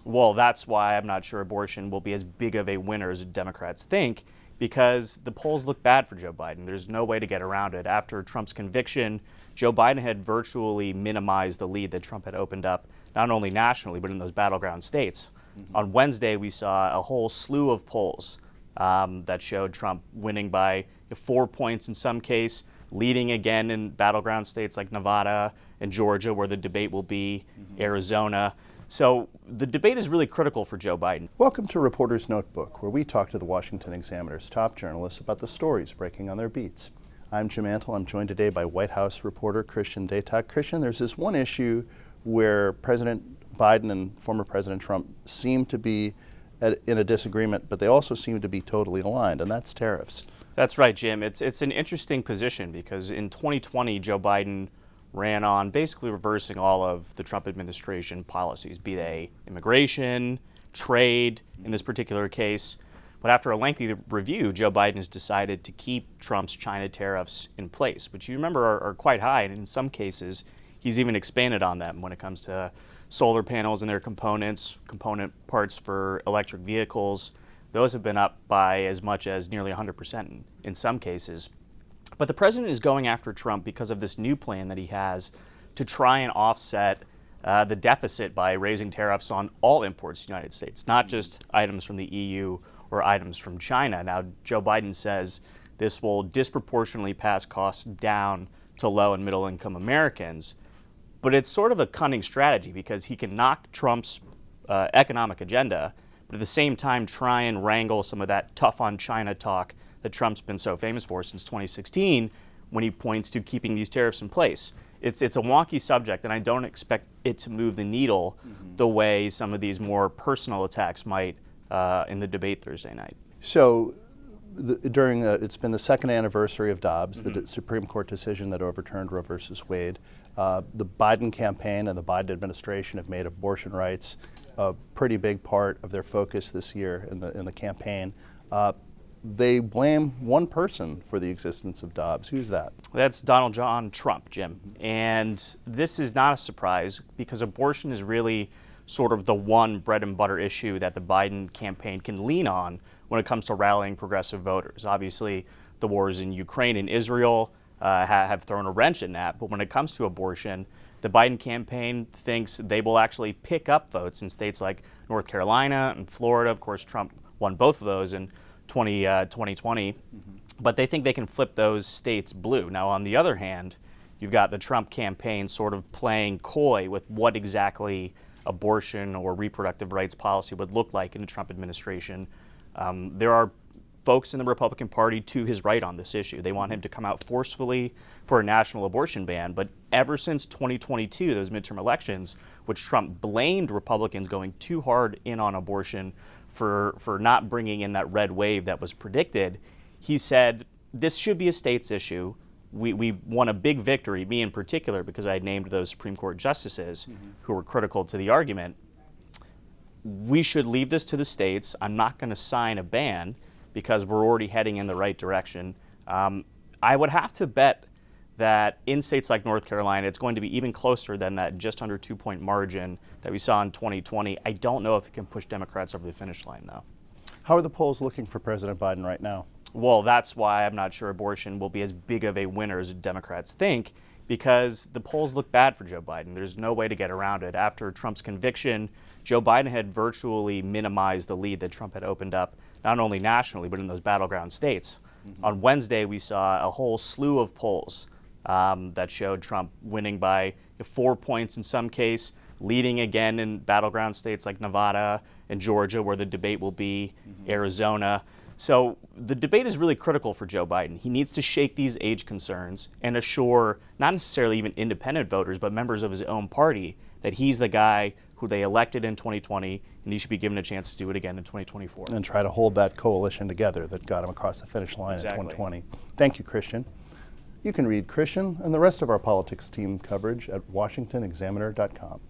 Well, that's why I'm not sure abortion will be as big of a winner as Democrats think, because the polls look bad for Joe Biden. There's no way to get around it. After Trump's conviction, Joe Biden had virtually minimized the lead that Trump had opened up, not only nationally, but in those battleground states. On Wednesday, we saw a whole slew of polls that showed Trump winning by 4 points in some case, leading again in battleground states like Nevada and Georgia, where the debate will be, Arizona. So the debate is really critical for Joe Biden. Welcome to Reporter's Notebook, where we talk to the Washington Examiner's top journalists about the stories breaking on their beats. I'm Jim Antle. I'm joined today by White House reporter Christian Datoc. Christian, there's this one issue where President Biden and former President Trump seem to be in a disagreement, but they also seem to be totally aligned, and that's tariffs. That's right, Jim. It's an interesting position because in 2020, Joe Biden ran on basically reversing all of the Trump administration policies, be they immigration, trade, in this particular case. But after a lengthy review, Joe Biden has decided to keep Trump's China tariffs in place, which you remember are quite high, and in some cases, he's even expanded on them when it comes to solar panels and their component parts for electric vehicles. Those have been up by as much as nearly 100% in some cases. But the president is going after Trump because of this new plan that he has to try and offset the deficit by raising tariffs on all imports to the United States, not just items from the EU or items from China. Now, Joe Biden says this will disproportionately pass costs down to low and middle income Americans. But it's sort of a cunning strategy because he can knock Trump's economic agenda, but at the same time try and wrangle some of that tough on China talk that Trump's been so famous for since 2016 when he points to keeping these tariffs in place. It's a wonky subject, and I don't expect it to move the needle the way some of these more personal attacks might in the debate Thursday night. So it's been the second anniversary of Dobbs, the Supreme Court decision that overturned Roe versus Wade. The Biden campaign and the Biden administration have made abortion rights a pretty big part of their focus this year in the campaign. They blame one person for the existence of Dobbs. Who's that? That's Donald John Trump, Jim. And this is not a surprise because abortion is really sort of the one bread and butter issue that the Biden campaign can lean on when it comes to rallying progressive voters. Obviously, the wars in Ukraine and Israel have thrown a wrench in that. But when it comes to abortion, the Biden campaign thinks they will actually pick up votes in states like North Carolina and Florida. Of course, Trump won both of those in 2020, but they think they can flip those states blue. Now, on the other hand, you've got the Trump campaign sort of playing coy with what exactly abortion or reproductive rights policy would look like in the Trump administration. There are folks in the Republican Party to his right on this issue. They want him to come out forcefully for a national abortion ban, but ever since 2022, those midterm elections, which Trump blamed Republicans going too hard in on abortion for not bringing in that red wave that was predicted, he said, this should be a state's issue. We won a big victory, me in particular, because I named those Supreme Court justices who were critical to the argument. We should leave this to the states. I'm not going to sign a ban because we're already heading in the right direction. I would have to bet that in states like North Carolina, it's going to be even closer than that just under 2-point margin that we saw in 2020. I don't know if it can push Democrats over the finish line, though. How are the polls looking for President Biden right now? Well, that's why I'm not sure abortion will be as big of a winner as Democrats think, because the polls look bad for Joe Biden. There's no way to get around it. After Trump's conviction, Joe Biden had virtually minimized the lead that Trump had opened up, not only nationally, but in those battleground states. On Wednesday, we saw a whole slew of polls that showed Trump winning by 4 points in some case, leading again in battleground states like Nevada and Georgia, where the debate will be, Arizona. So the debate is really critical for Joe Biden. He needs to shake these age concerns and assure not necessarily even independent voters, but members of his own party that he's the guy who they elected in 2020, and he should be given a chance to do it again in 2024. And try to hold that coalition together that got him across the finish line in 2020. Thank you, Christian. You can read Christian and the rest of our politics team coverage at washingtonexaminer.com.